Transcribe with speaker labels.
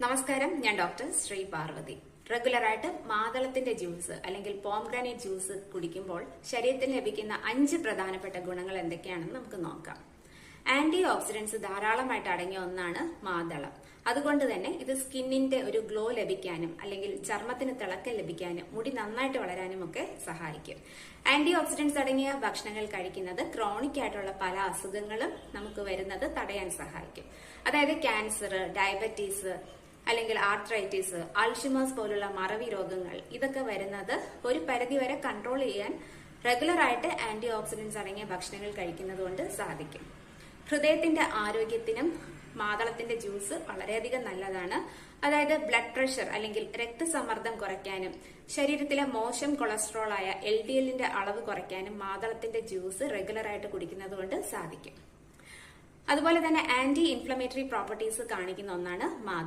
Speaker 1: നമസ്കാരം, ഞാൻ ഡോക്ടർ ശ്രീ പാർവതി. റെഗുലറായിട്ട് മാതളത്തിന്റെ ജ്യൂസ് അല്ലെങ്കിൽ പോംഗ്രാനൈറ്റ് ജ്യൂസ് കുടിക്കുമ്പോൾ ശരീരത്തിന് ലഭിക്കുന്ന 5 പ്രധാനപ്പെട്ട ഗുണങ്ങൾ എന്തൊക്കെയാണെന്ന് നമുക്ക് നോക്കാം. ആന്റി ഓക്സിഡന്റ്സ് ധാരാളമായിട്ട് അടങ്ങിയ ഒന്നാണ് മാതളം. അതുകൊണ്ട് തന്നെ ഇത് സ്കിന്നിന്റെ ഒരു ഗ്ലോ ലഭിക്കാനും അല്ലെങ്കിൽ ചർമ്മത്തിന് തിളക്കം ലഭിക്കാനും മുടി നന്നായിട്ട് വളരാനും ഒക്കെ സഹായിക്കും. ആന്റി ഓക്സിഡന്റ്സ് അടങ്ങിയ ഭക്ഷണങ്ങൾ കഴിക്കുന്നത് ക്രോണിക് ആയിട്ടുള്ള പല അസുഖങ്ങളും നമുക്ക് വരുന്നത് തടയാൻ സഹായിക്കും. അതായത് ക്യാൻസർ, ഡയബറ്റീസ് അല്ലെങ്കിൽ ആർത്രൈറ്റിസ്, അൾഷിമേഴ്സ് പോലുള്ള മറവി രോഗങ്ങൾ ഇതൊക്കെ വരുന്നത് ഒരു പരിധിവരെ കൺട്രോൾ ചെയ്യാൻ റെഗുലർ ആയിട്ട് ആന്റി ഓക്സിഡന്റ്സ് അടങ്ങിയ ഭക്ഷണങ്ങൾ കഴിക്കുന്നത് കൊണ്ട് സാധിക്കും. ഹൃദയത്തിന്റെ ആരോഗ്യത്തിനും മാതളത്തിന്റെ ജ്യൂസ് വളരെയധികം നല്ലതാണ്. അതായത് ബ്ലഡ് പ്രഷർ അല്ലെങ്കിൽ രക്തസമ്മർദ്ദം കുറയ്ക്കാനും ശരീരത്തിലെ മോശം കൊളസ്ട്രോൾ ആയ LDLന്റെ അളവ് കുറയ്ക്കാനും മാതളത്തിന്റെ ജ്യൂസ് റെഗുലർ ആയിട്ട് കുടിക്കുന്നത് കൊണ്ട് സാധിക്കും. അതുപോലെ തന്നെ ആന്റി ഇൻഫ്ലമേറ്ററി പ്രോപ്പർട്ടീസ് കാണിക്കുന്ന ഒന്നാണ് മാതളം.